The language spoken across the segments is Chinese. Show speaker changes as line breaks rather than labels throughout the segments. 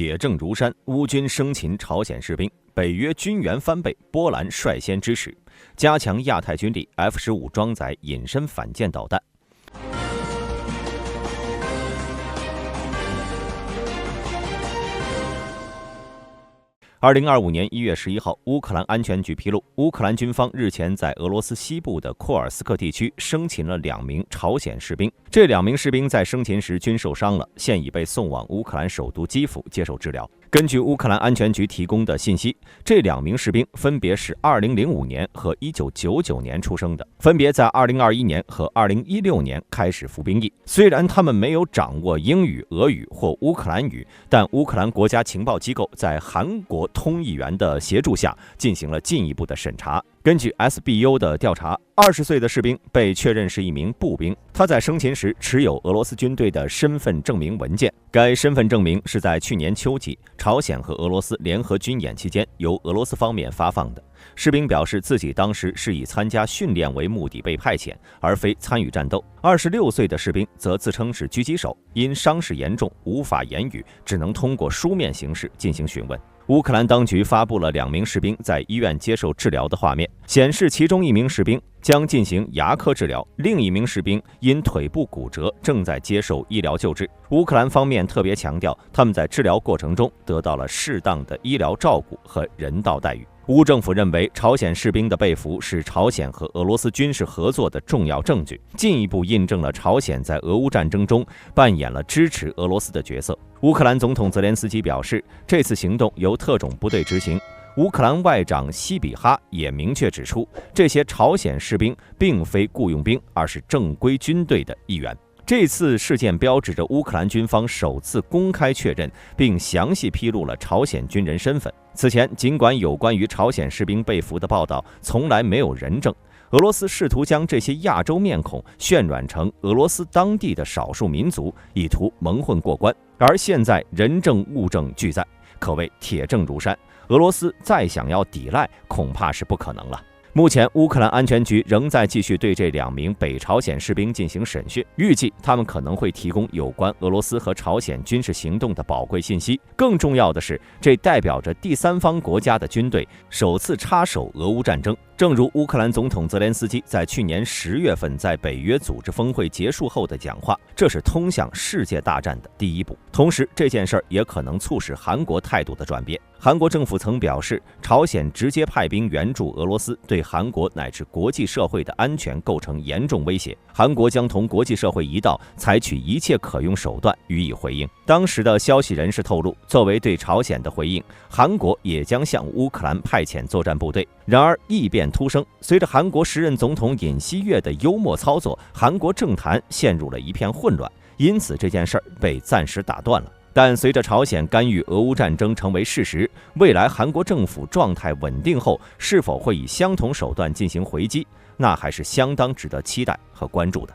铁证如山，乌军生擒朝鲜士兵，北约军援翻倍，波兰率先支持，加强亚太军力 F-15装载隐身反舰导弹。2025年1月11号，乌克兰安全局披露，乌克兰军方日前在俄罗斯西部的库尔斯克地区生擒了2名朝鲜士兵。这2名士兵在生擒时均受伤了，现已被送往乌克兰首都基辅接受治疗。根据乌克兰安全局提供的信息，这2名士兵分别是2005年和1999年出生的，分别在2021年和2016年开始服兵役。虽然他们没有掌握英语、俄语或乌克兰语，但乌克兰国家情报机构在韩国通译员的协助下进行了进一步的审查。根据 SBU 的调查，20岁的士兵被确认是一名步兵，他在生擒时持有俄罗斯军队的身份证明文件。该身份证明是在去年秋季朝鲜和俄罗斯联合军演期间由俄罗斯方面发放的。士兵表示自己当时是以参加训练为目的被派遣，而非参与战斗。26岁的士兵则自称是狙击手，因伤势严重无法言语，只能通过书面形式进行询问。乌克兰当局发布了2名士兵在医院接受治疗的画面，显示其中1名士兵将进行牙科治疗，另1名士兵因腿部骨折正在接受医疗救治。乌克兰方面特别强调，他们在治疗过程中得到了适当的医疗照顾和人道待遇。乌政府认为，朝鲜士兵的被俘是朝鲜和俄罗斯军事合作的重要证据，进一步印证了朝鲜在俄乌战争中扮演了支持俄罗斯的角色。乌克兰总统泽连斯基表示，这次行动由特种部队执行。乌克兰外长西比哈也明确指出，这些朝鲜士兵并非雇佣兵，而是正规军队的一员。这次事件标志着乌克兰军方首次公开确认并详细披露了朝鲜军人身份。此前，尽管有关于朝鲜士兵被俘的报道从来没有人证，俄罗斯试图将这些亚洲面孔渲染成俄罗斯当地的少数民族，以图蒙混过关。而现在人证物证俱在，可谓铁证如山，俄罗斯再想要抵赖，恐怕是不可能了。目前，乌克兰安全局仍在继续对这2名北朝鲜士兵进行审讯，预计他们可能会提供有关俄罗斯和朝鲜军事行动的宝贵信息。更重要的是，这代表着第三方国家的军队首次插手俄乌战争。正如乌克兰总统泽连斯基在去年10月份在北约组织峰会结束后的讲话，这是通向世界大战的第一步。同时，这件事也可能促使韩国态度的转变。韩国政府曾表示，朝鲜直接派兵援助俄罗斯，对韩国乃至国际社会的安全构成严重威胁。韩国将同国际社会一道，采取一切可用手段予以回应。当时的消息人士透露，作为对朝鲜的回应，韩国也将向乌克兰派遣作战部队。然而，异变突生，随着韩国时任总统尹锡悦的幽默操作，韩国政坛陷入了一片混乱，因此这件事儿被暂时打断了。但随着朝鲜干预俄乌战争成为事实，未来韩国政府状态稳定后，是否会以相同手段进行回击，那还是相当值得期待和关注的。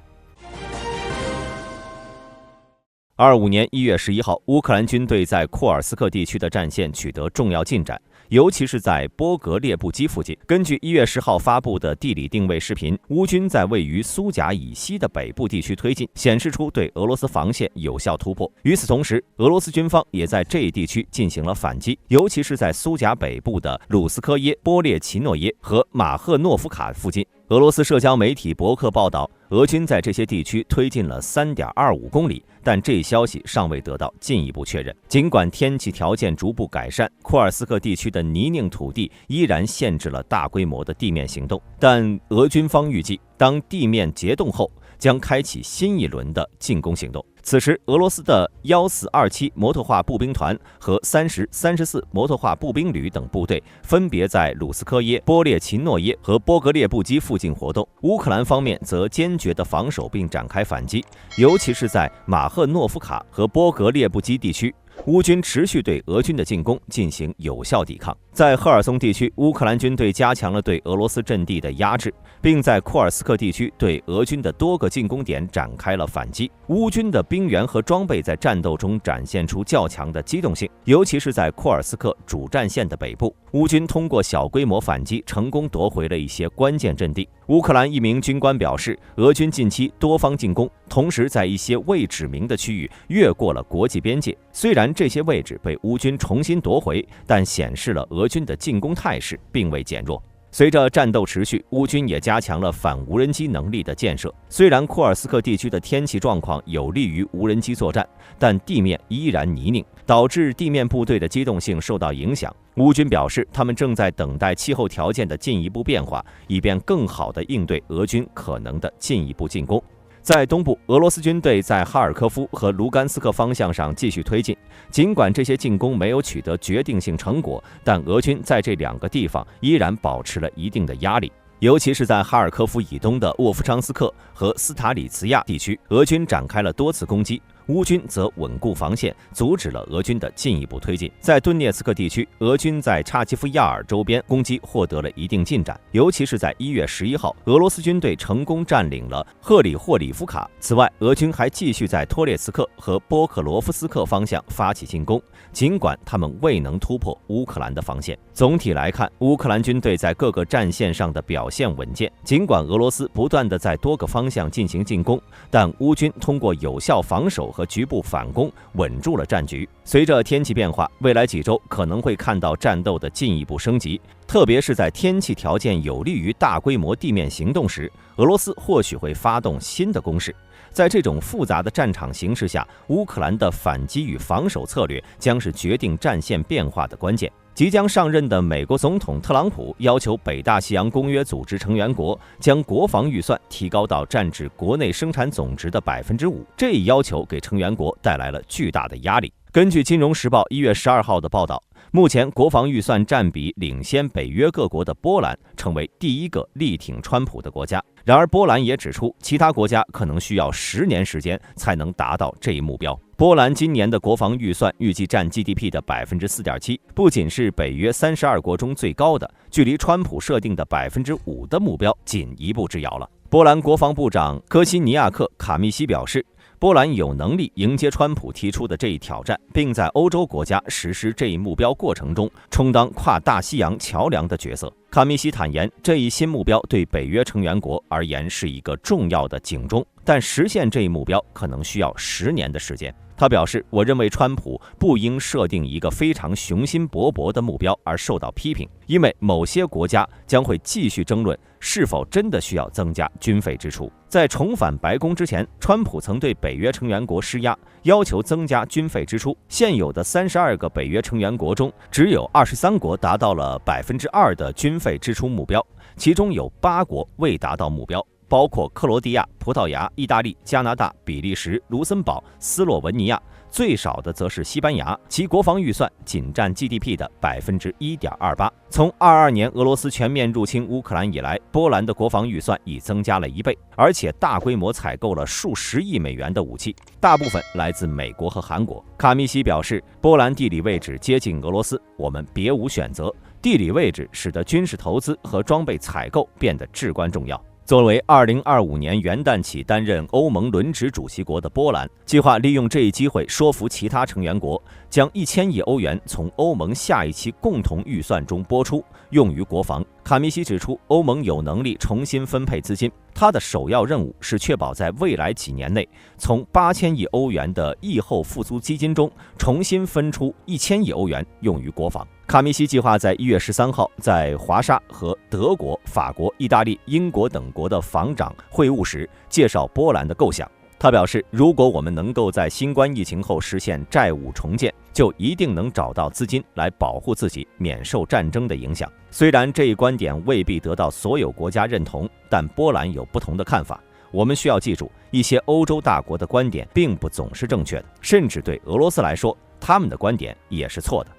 25年1月11号，乌克兰军队在库尔斯克地区的战线取得重要进展，尤其是在波格列布基附近。根据1月10号发布的地理定位视频，乌军在位于苏贾以西的北部地区推进，显示出对俄罗斯防线有效突破。与此同时，俄罗斯军方也在这一地区进行了反击，尤其是在苏贾北部的鲁斯科耶、波列奇诺耶和马赫诺夫卡附近。俄罗斯社交媒体博客报道，俄军在这些地区推进了 3.25 公里，但这一消息尚未得到进一步确认。尽管天气条件逐步改善，库尔斯克地区的泥泞土地依然限制了大规模的地面行动，但俄军方预计，当地面结冻后，将开启新一轮的进攻行动。此时，俄罗斯的1427摩托化步兵团和30、34摩托化步兵旅等部队分别在鲁斯科耶、波列奇诺耶和波格列布基附近活动。乌克兰方面则坚决地防守并展开反击，尤其是在马赫诺夫卡和波格列布基地区。乌军持续对俄军的进攻进行有效抵抗。在赫尔松地区，乌克兰军队加强了对俄罗斯阵地的压制，并在库尔斯克地区对俄军的多个进攻点展开了反击。乌军的兵员和装备在战斗中展现出较强的机动性，尤其是在库尔斯克主战线的北部，乌军通过小规模反击成功夺回了一些关键阵地。乌克兰一名军官表示，俄军近期多方进攻，同时在一些未指明的区域越过了国际边界。虽然这些位置被乌军重新夺回，但显示了俄军的进攻态势并未减弱。随着战斗持续，乌军也加强了反无人机能力的建设。虽然库尔斯克地区的天气状况有利于无人机作战，但地面依然泥泞，导致地面部队的机动性受到影响。乌军表示，他们正在等待气候条件的进一步变化，以便更好地应对俄军可能的进一步进攻。在东部，俄罗斯军队在哈尔科夫和卢甘斯克方向上继续推进。尽管这些进攻没有取得决定性成果，但俄军在这两个地方依然保持了一定的压力。尤其是在哈尔科夫以东的沃夫昌斯克和斯塔里茨亚地区，俄军展开了多次攻击，乌军则稳固防线，阻止了俄军的进一步推进。在顿涅茨克地区，俄军在查基夫亚尔周边攻击获得了一定进展，尤其是在1月11号，俄罗斯军队成功占领了赫里霍里夫卡。此外，俄军还继续在托列茨克和波克罗夫斯克方向发起进攻，尽管他们未能突破乌克兰的防线。总体来看，乌克兰军队在各个战线上的表现稳健，尽管俄罗斯不断地在多个方向进行进攻，但乌军通过有效防守和局部反攻稳住了战局。随着天气变化，未来几周可能会看到战斗的进一步升级，特别是在天气条件有利于大规模地面行动时，俄罗斯或许会发动新的攻势。在这种复杂的战场形势下，乌克兰的反击与防守策略将是决定战线变化的关键。即将上任的美国总统特朗普要求北大西洋公约组织成员国将国防预算提高到占至国内生产总值的5%，这一要求给成员国带来了巨大的压力。根据《金融时报》1月12号的报道，目前国防预算占比领先北约各国的波兰成为第一个力挺川普的国家。然而，波兰也指出，其他国家可能需要10年时间才能达到这一目标。波兰今年的国防预算预计占 GDP 的 4.7%， 不仅是北约32国中最高的，距离川普设定的 5% 的目标仅一步之遥了。波兰国防部长科西尼亚克·卡密西表示，波兰有能力迎接川普提出的这一挑战，并在欧洲国家实施这一目标过程中充当跨大西洋桥梁的角色。卡密西坦言，这一新目标对北约成员国而言是一个重要的警钟，但实现这一目标可能需要10年的时间。他表示，我认为川普不应设定一个非常雄心勃勃的目标而受到批评，因为某些国家将会继续争论是否真的需要增加军费支出。在重返白宫之前，川普曾对北约成员国施压，要求增加军费支出。现有的32个北约成员国中，只有23国达到了 2% 的军费支出目标，其中有8国未达到目标，包括克罗地亚、葡萄牙、意大利、加拿大、比利时、卢森堡、斯洛文尼亚，最少的则是西班牙，其国防预算仅占 GDP 的 1.28%。从22年俄罗斯全面入侵乌克兰以来，波兰的国防预算已增加了1倍，而且大规模采购了数十亿美元的武器，大部分来自美国和韩国。卡密西表示，波兰地理位置接近俄罗斯，我们别无选择。地理位置使得军事投资和装备采购变得至关重要。作为2025年元旦起担任欧盟轮值主席国的波兰，计划利用这一机会说服其他成员国，将1000亿欧元从欧盟下一期共同预算中拨出，用于国防。卡密西指出，欧盟有能力重新分配资金，它的首要任务是确保在未来几年内，从8000亿欧元的疫后复苏基金中重新分出1000亿欧元用于国防。卡密西计划在1月13号在华沙和德国、法国、意大利、英国等国的防长会晤时介绍波兰的构想。他表示，如果我们能够在新冠疫情后实现债务重建，就一定能找到资金来保护自己免受战争的影响。虽然这一观点未必得到所有国家认同，但波兰有不同的看法。我们需要记住，一些欧洲大国的观点并不总是正确的，甚至对俄罗斯来说，他们的观点也是错的。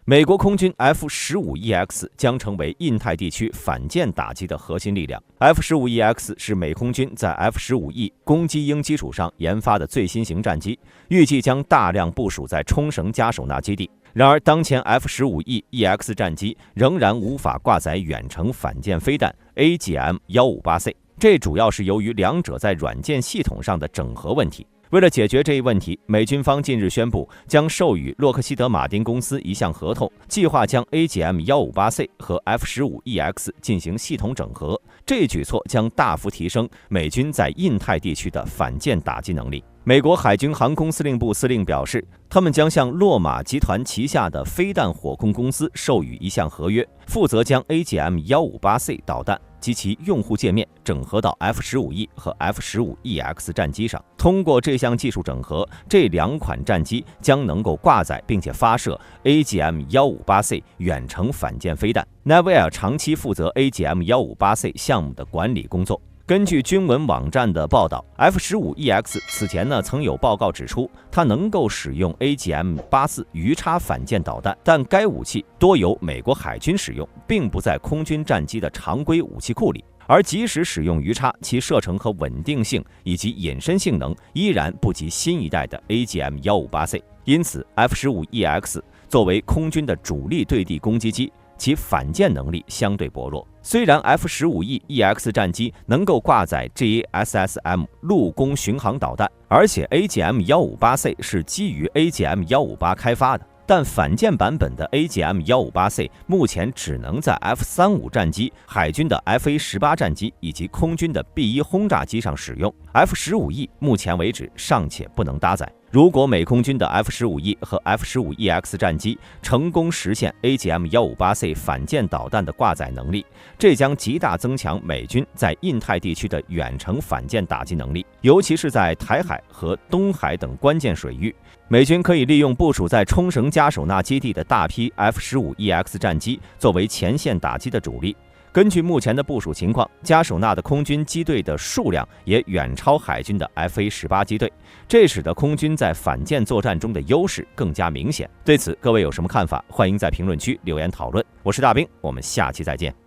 美国空军 F-15EX 将成为印太地区反舰打击的核心力量。F-15EX 是美空军在 F-15E 攻击鹰基础上研发的最新型战机，预计将大量部署在冲绳加手纳基地。然而，当前 F-15EX 战机仍然无法挂载远程反舰飞弹 AGM-158C， 这主要是由于两者在软件系统上的整合问题。为了解决这一问题，美军方近日宣布将授予洛克希德马丁公司一项合同，计划将 AGM-158C 和 F-15EX 进行系统整合。这一举措将大幅提升美军在印太地区的反舰打击能力。美国海军航空司令部司令表示，他们将向洛马集团旗下的飞弹火控公司授予一项合约，负责将 AGM-158C 导弹及其用户界面整合到 F-15E 和 F-15EX 战机上。通过这项技术整合，这两款战机将能够挂载并且发射 AGM-158C 远程反舰飞弹。Naval 长期负责 AGM-158C 项目的管理工作。根据军文网站的报道 ，F-15EX 此前曾有报告指出，它能够使用 AGM-84鱼叉反舰导弹，但该武器多由美国海军使用，并不在空军战机的常规武器库里。而即使使用鱼叉，其射程和稳定性以及隐身性能依然不及新一代的 AGM-158C。因此 ，F-15EX 作为空军的主力对地攻击机，其反舰能力相对薄弱。虽然 F-15EX 战机能够挂载 JASSM 陆攻巡航导弹，而且 AGM-158C 是基于 AGM-158 开发的，但反舰版本的 AGM-158C 目前只能在 F-35战机、海军的 FA-18 战机以及空军的 B-1 轰炸机上使用。F-15E 目前为止尚且不能搭载。如果美空军的 F-15E 和 F-15EX 战机成功实现 AGM-158C 反舰导弹的挂载能力，这将极大增强美军在印太地区的远程反舰打击能力，尤其是在台海和东海等关键水域。美军可以利用部署在冲绳加手纳基地的大批 F-15EX 战机作为前线打击的主力。根据目前的部署情况，加手纳的空军机队的数量也远超海军的 FA-18 机队，这使得空军在反舰作战中的优势更加明显。对此，各位有什么看法？欢迎在评论区留言讨论。我是大兵，我们下期再见。